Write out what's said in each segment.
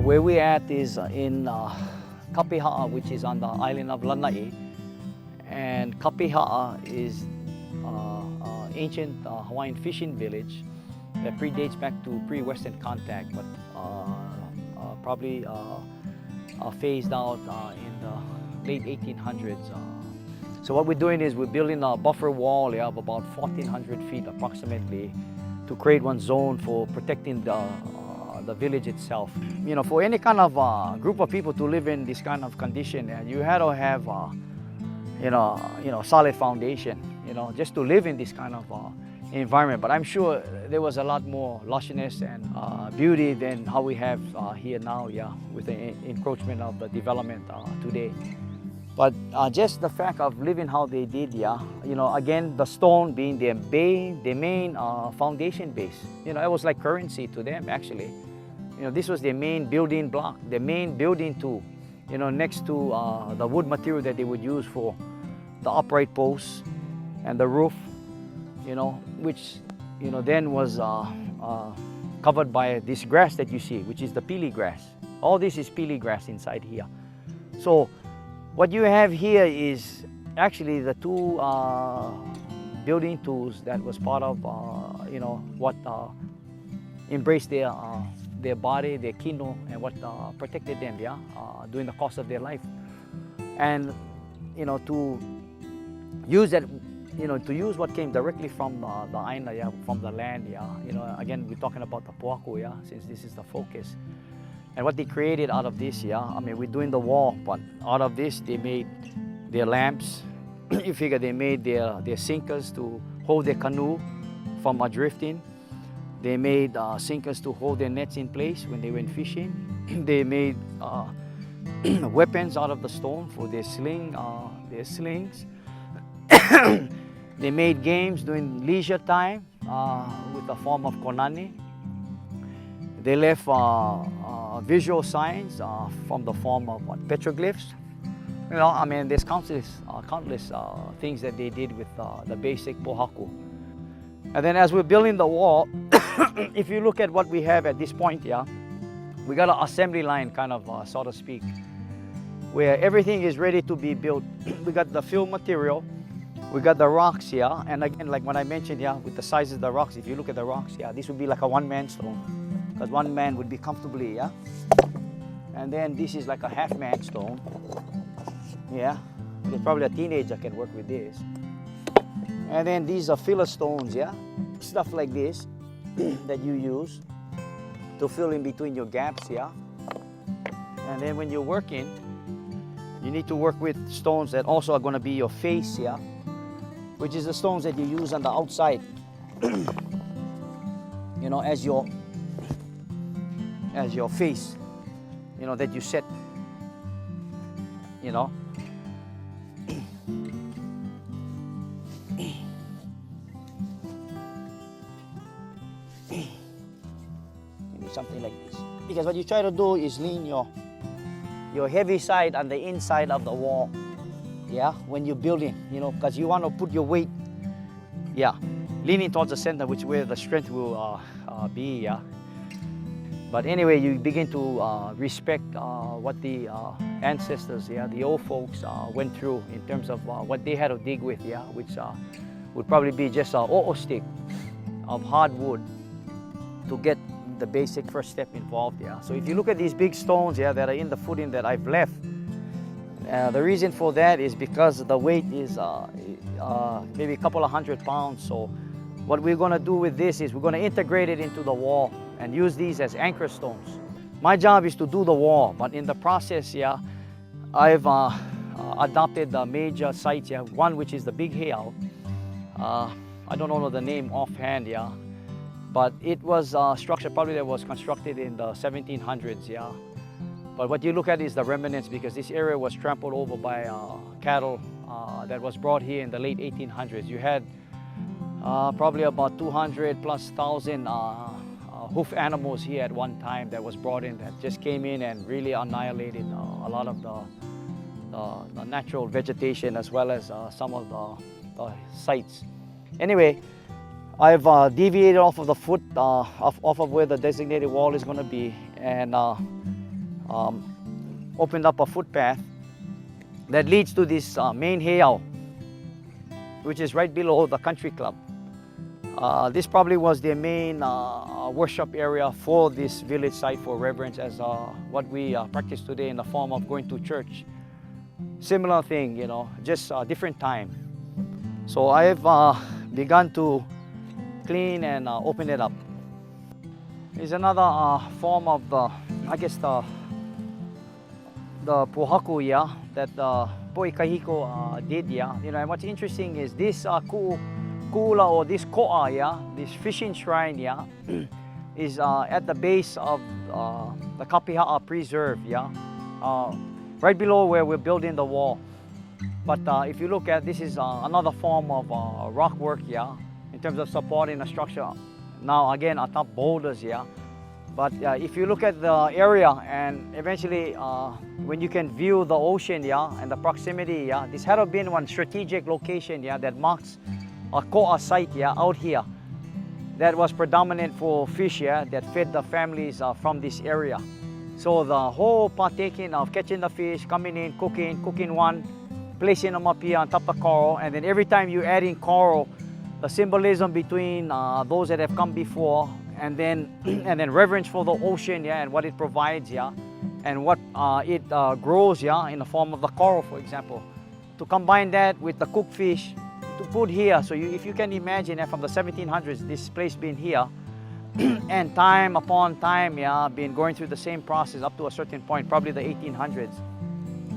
Where we're at is in Kapiha'a, which is on the island of Lanai. And Kapiha'a is ancient Hawaiian fishing village that predates back to pre-Western contact, but probably phased out in the late 1800s. So what we're doing is we're building a buffer wall of about 1,400 feet approximately to create one zone for protecting the village itself. You know, for any kind of group of people to live in this kind of condition, you had to have solid foundation, just to live in this kind of environment. But I'm sure there was a lot more lushness and beauty than how we have here now, with the encroachment of the development today. But just the fact of living how they did, again, the stone being their main foundation base. It was like currency to them, actually. This was their main building block, their main building tool, next to the wood material that they would use for the upright posts and the roof, which, then was covered by this grass that you see, which is the pili grass. All this is pili grass inside here. So what you have here is actually the two building tools that was part of, what embraced their body, their kino, and what protected them, during the course of their life. And, to use that, to use what came directly from the aina, from the land, again, we're talking about the poaku, since this is the focus. And what they created out of this, we're doing the wall, but out of this, they made their lamps. You figure they made their sinkers to hold their canoe from drifting. They made sinkers to hold their nets in place when they went fishing. They made weapons out of the stone for their slings. They made games during leisure time with the form of konani. They left visual signs from the form of petroglyphs. There's countless things that they did with the basic pohaku. And then as we're building the wall, if you look at what we have at this point, we got an assembly line kind of, so to speak, where everything is ready to be built. We got the fill material, we got the rocks here, and again, like what I mentioned, with the sizes of the rocks, if you look at the rocks, this would be like a one-man stone, because one man would be comfortably, and then this is like a half-man stone, because probably a teenager can work with this. And then these are filler stones, stuff like this that you use to fill in between your gaps, And then when you're working, you need to work with stones that also are going to be your face, which is the stones that you use on the outside, as your face, that you set, Something like this. Because what you try to do is lean your heavy side on the inside of the wall, when you're building, because you want to put your weight, leaning towards the center, which where the strength will be, But anyway, you begin to respect what the ancestors, the old folks went through in terms of what they had to dig with, which would probably be just an o'o stick of hardwood to get the basic first step involved, So if you look at these big stones, that are in the footing that I've left, the reason for that is because the weight is maybe a couple of 100 pounds. So what we're going to do with this is we're going to integrate it into the wall and use these as anchor stones. My job is to do the wall, but in the process, I've adopted the major sites, one which is the Big Heiau. I don't know the name offhand, but it was a structure probably that was constructed in the 1700s, But what you look at is the remnants, because this area was trampled over by cattle that was brought here in the late 1800s. You had probably about 200 plus thousand hoof animals here at one time that was brought in, that just came in and really annihilated a lot of the natural vegetation as well as some of the sites. Anyway, I've deviated off of the foot, off of where the designated wall is going to be, and opened up a footpath that leads to this main heiau, which is right below the country club. This probably was their main worship area for this village site for reverence, as what we practice today in the form of going to church. Similar thing, you know, just a different time. So I've begun to clean and open it up. It's another form of the, I guess, the pohaku, yeah, that Poi Kahiko did, yeah. You know, and what's interesting is this kuula, or this ko'a, yeah, this fishing shrine, yeah, is at the base of the Kapiha'a Preserve, yeah, right below where we're building the wall. But if you look at, this is another form of rock work, yeah, in terms of supporting the structure. Now again, atop boulders, yeah. But if you look at the area, and eventually when you can view the ocean, yeah, and the proximity, yeah, this had been one strategic location, yeah, that marks a ko'a site, yeah, out here, that was predominant for fish, yeah, that fed the families from this area. So the whole partaking of catching the fish, coming in, cooking one, placing them up here on top of coral, and then every time you add in coral, the symbolism between those that have come before, and then reverence for the ocean, yeah, and what it provides, yeah, and what it grows, yeah, in the form of the coral, for example. To combine that with the cooked fish, to put here, so if you can imagine from the 1700s, this place being here, and time upon time, yeah, been going through the same process up to a certain point, probably the 1800s.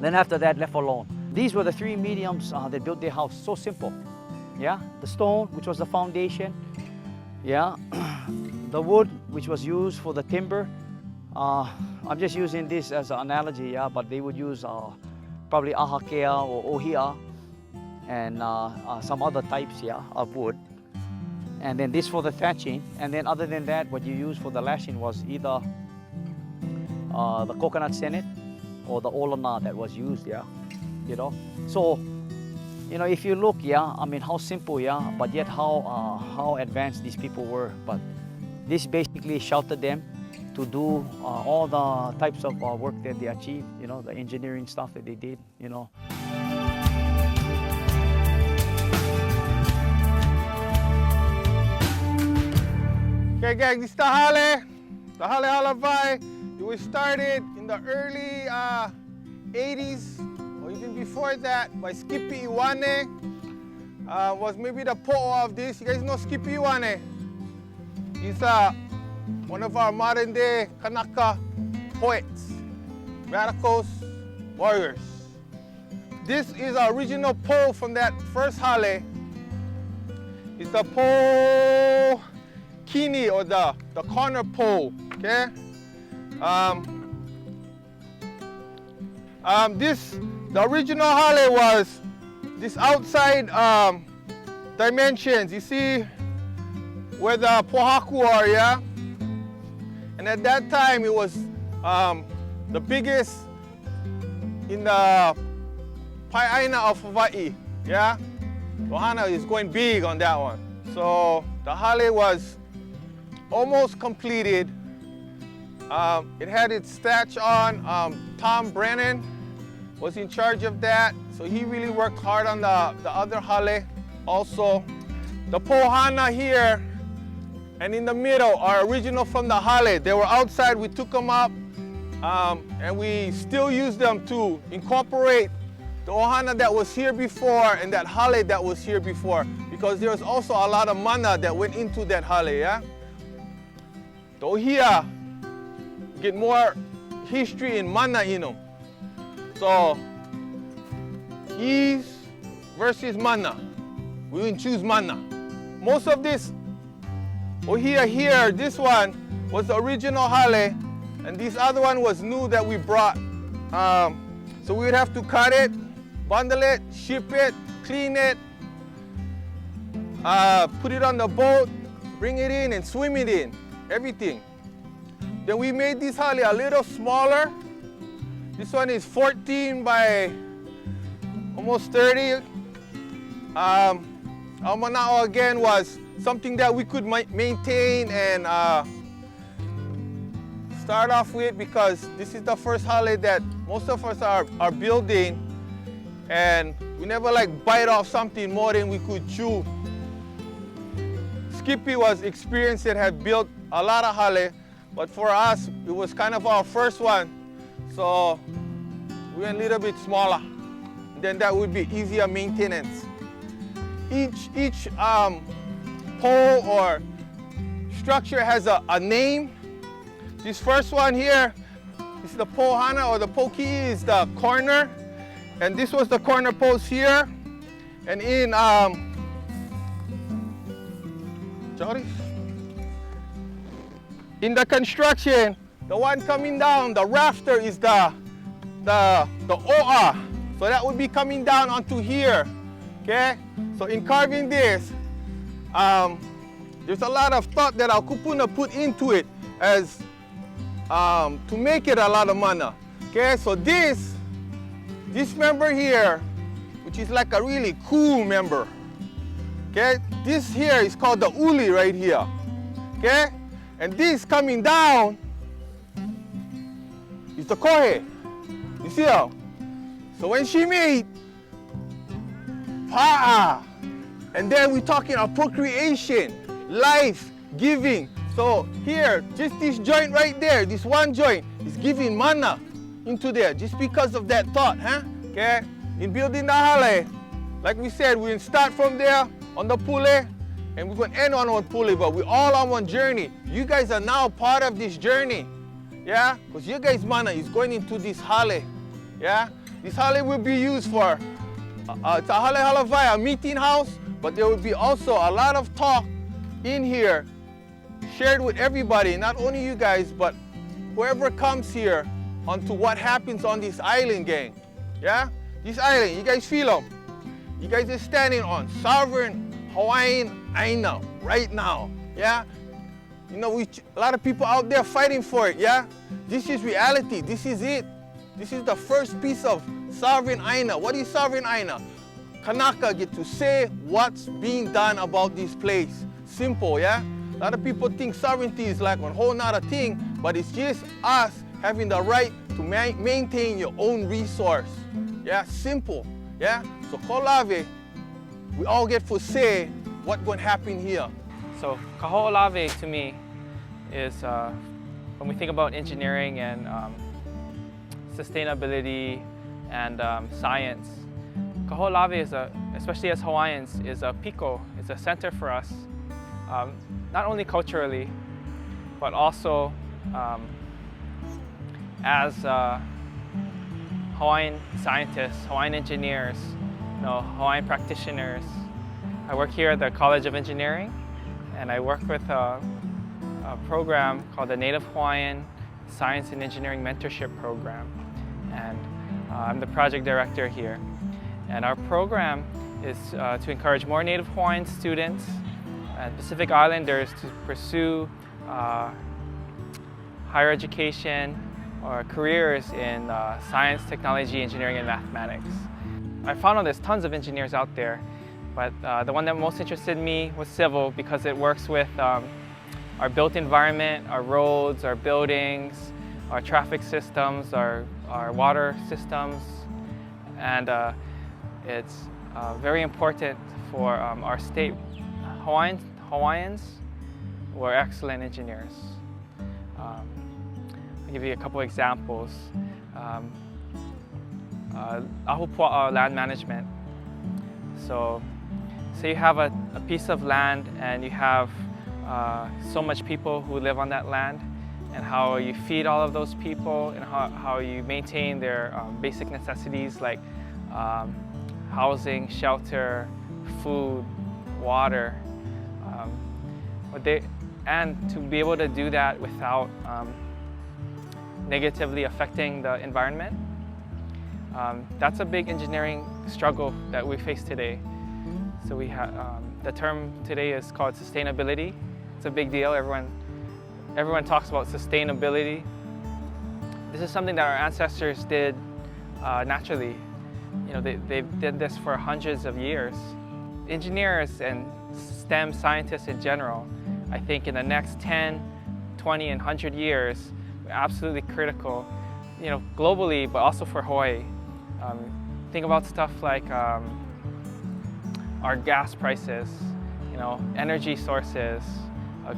Then after that, left alone. These were the three mediums that built their house. So simple, yeah. The stone, which was the foundation, yeah. The wood, which was used for the timber. I'm just using this as an analogy, yeah, but they would use probably ahakea or ohia, and some other types, yeah, of wood. And then this for the thatching. And then other than that, what you use for the lashing was either the coconut sennit or the olana that was used, yeah, you know. So, you know, if you look, yeah, I mean, how simple, yeah, but yet how advanced these people were. But this basically sheltered them to do all the types of work that they achieved, you know, the engineering stuff that they did, you know. Okay, gang, this is the Hale Halavai. It was started in the early 80s, or even before that, by Skippy Iwane. Was maybe the poet of this. You guys know Skippy Iwane? He's one of our modern day Kanaka poets, radicals, warriors. This is our original pole from that first hale. It's the pole kini, or the corner pole, okay? The original hale was this outside dimensions. You see where the pohaku are, yeah? And at that time, it was the biggest in the Pai'aina of Hawaii, yeah? Ohana is going big on that one. So the hale was almost completed. It had its thatch on. Tom Brennan was in charge of that. So he really worked hard on the other hale also. The pohana here and in the middle are original from the hale. They were outside, we took them up, and we still use them to incorporate the ohana that was here before and that hale that was here before, because there was also a lot of mana that went into that hale, yeah? The ohia get more history and mana in them. So, ease versus mana. We will choose mana. Most of this ohia here, this one was the original hale, and this other one was new that we brought. So we would have to cut it, bundle it, ship it, clean it, put it on the boat, bring it in and swim it in, everything. Then we made this hale a little smaller. This one is 14 by almost 30. Our manao again was something that we could maintain and start off with, because this is the first hale that most of us are building, and we never like bite off something more than we could chew. Skippy was experienced and had built a lot of hale, but for us, it was kind of our first one. So we went a little bit smaller. Then that would be easier maintenance. Each pole or structure has a name. This first one here is the pole hana, or the poki is the corner. And this was the corner post here. And in in the construction, the one coming down, the rafter is the OR. So that would be coming down onto here, okay? So in carving this, there's a lot of thought that our kupuna put into it as to make it a lot of mana, okay? So this member here, which is like a really cool member, okay? This here is called the uli right here, okay? And this coming down is the kohe. You see how? So when she made pa'a, and then we're talking about procreation, life, giving. So here, just this joint right there, this one joint is giving mana into there just because of that thought, huh? Okay? In building the hale, like we said, we're going to start from there on the pule, and we're going to end on one pule, but we're all on one journey. You guys are now part of this journey, yeah? Because your guys' mana is going into this hale, yeah? This hale will be used for, it's a hale halavai, a meeting house, but there will be also a lot of talk in here, shared with everybody, not only you guys, but whoever comes here, onto what happens on this island, gang. Yeah? This island, you guys feel them. You guys are standing on sovereign Hawaiian aina right now. Yeah? You know, a lot of people out there fighting for it, yeah? This is reality, this is it. This is the first piece of sovereign aina. What is sovereign aina? Kanaka get to say what's being done about this place. Simple, yeah? A lot of people think sovereignty is like a whole nother thing, but it's just us having the right to maintain your own resource. Yeah, simple, yeah? So Kaho'olawe, we all get to say what's going to happen here. So Kaho'olawe to me is, when we think about engineering and sustainability and science, Kaho'olawe is especially as Hawaiians, is a piko, it's a center for us, not only culturally, but also as Hawaiian scientists, Hawaiian engineers, Hawaiian practitioners. I work here at the College of Engineering, and I work with a program called the Native Hawaiian Science and Engineering Mentorship Program, and I'm the project director here. And our program is to encourage more Native Hawaiian students and Pacific Islanders to pursue higher education or careers in science, technology, engineering, and mathematics. I found out there's tons of engineers out there, but the one that most interested me was civil because it works with our built environment, our roads, our buildings, our traffic systems, our water systems, and it's very important for our state. Hawaiians were excellent engineers. I'll give you a couple examples. Ahupua'a land management. So say you have a piece of land and you have so much people who live on that land, and how you feed all of those people, and how you maintain their basic necessities like housing, shelter, food, water. And to be able to do that without negatively affecting the environment. That's a big engineering struggle that we face today. So we have the term today is called sustainability. It's a big deal. Everyone talks about sustainability. This is something that our ancestors did naturally. You know, they did this for hundreds of years. Engineers and STEM scientists in general, I think in the next 10, 20, and 100 years, absolutely critical, you know, globally, but also for Hawaii. Think about stuff like our gas prices, you know, energy sources,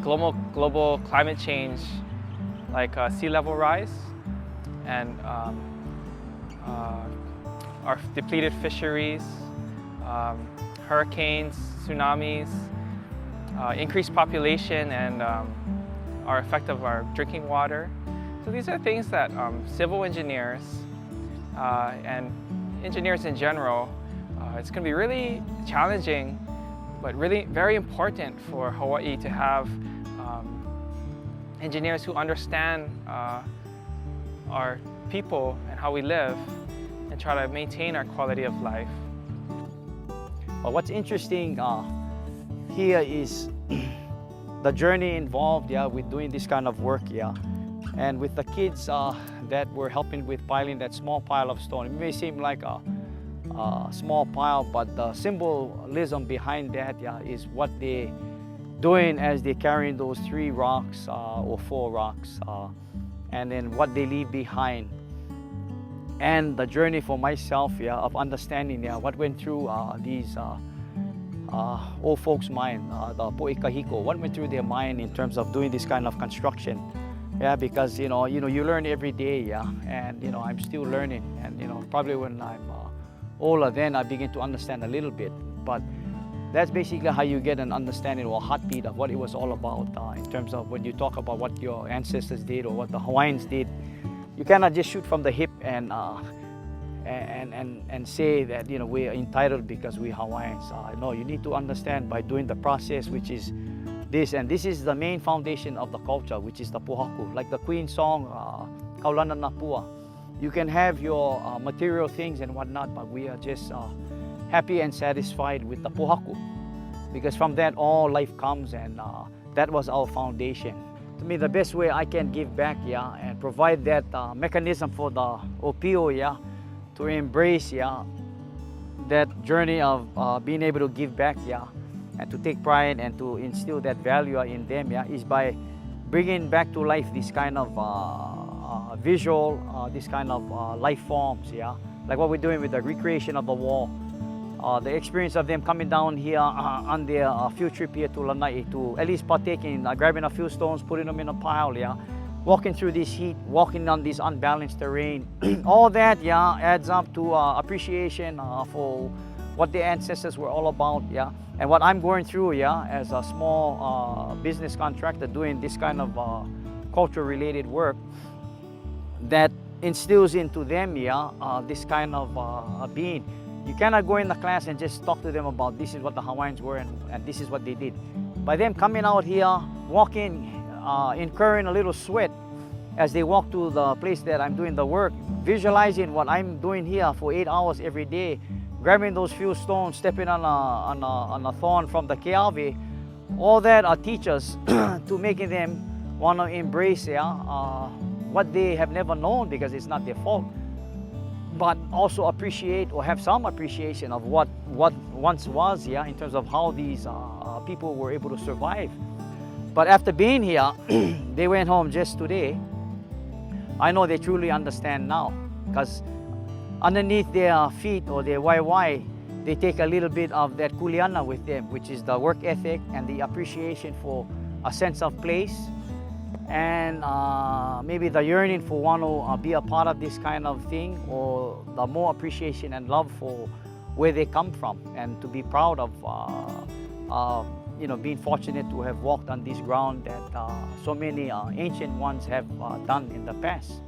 global climate change, like sea level rise, and our depleted fisheries, hurricanes, tsunamis, increased population, and our effect of our drinking water. So these are things that civil engineers and engineers in general, it's going to be really challenging, but really very important for Hawaii to have engineers who understand our people and how we live and try to maintain our quality of life. But what's interesting here is the journey involved, with doing this kind of work, and with the kids that were helping with piling that small pile of stone. It may seem like a small pile, but the symbolism behind that, is what they doing as they're carrying those 3 rocks or 4 rocks, and then what they leave behind. And the journey for myself, of understanding, what went through these old folks' mind, the Po'ekahiko, what went through their mind in terms of doing this kind of construction. Because you learn every day, and I'm still learning, and probably when I'm older, then I begin to understand a little bit. But that's basically how you get an understanding or a heartbeat of what it was all about in terms of when you talk about what your ancestors did or what the Hawaiians did. You cannot just shoot from the hip and say that we're entitled because we're Hawaiians. No, you need to understand by doing the process, which is this, and this is the main foundation of the culture, which is the pohaku. Like the Queen song, Kaulana Napua. You can have your material things and whatnot, but we are just happy and satisfied with the pohaku, because from that all life comes, and that was our foundation. To me, the best way I can give back, and provide that mechanism for the Opio, to embrace, that journey of being able to give back, and to take pride and to instill that value in them, is by bringing back to life this kind of visual, this kind of life forms, like what we're doing with the recreation of the wall. The experience of them coming down here on their field trip here to Lanai to at least partake in grabbing a few stones, putting them in a pile, walking through this heat, walking on this unbalanced terrain. All that, adds up to appreciation for what the ancestors were all about, and what I'm going through, as a small business contractor doing this kind of culture-related work, that instills into them, this kind of being. You cannot go in the class and just talk to them about this is what the Hawaiians were and this is what they did. By them coming out here, walking, incurring a little sweat as they walk to the place that I'm doing the work, visualizing what I'm doing here for 8 hours every day, grabbing those few stones, stepping on a thorn from the keawe, all that are teachers to making them want to embrace what they have never known, because it's not their fault, but also appreciate or have some appreciation of what once was, in terms of how these people were able to survive. But after being here, they went home just today. I know they truly understand now, because underneath their feet or their waiwai, they take a little bit of that kuleana with them, which is the work ethic and the appreciation for a sense of place, and maybe the yearning for want to be a part of this kind of thing, or the more appreciation and love for where they come from, and to be proud of being fortunate to have walked on this ground that so many ancient ones have done in the past.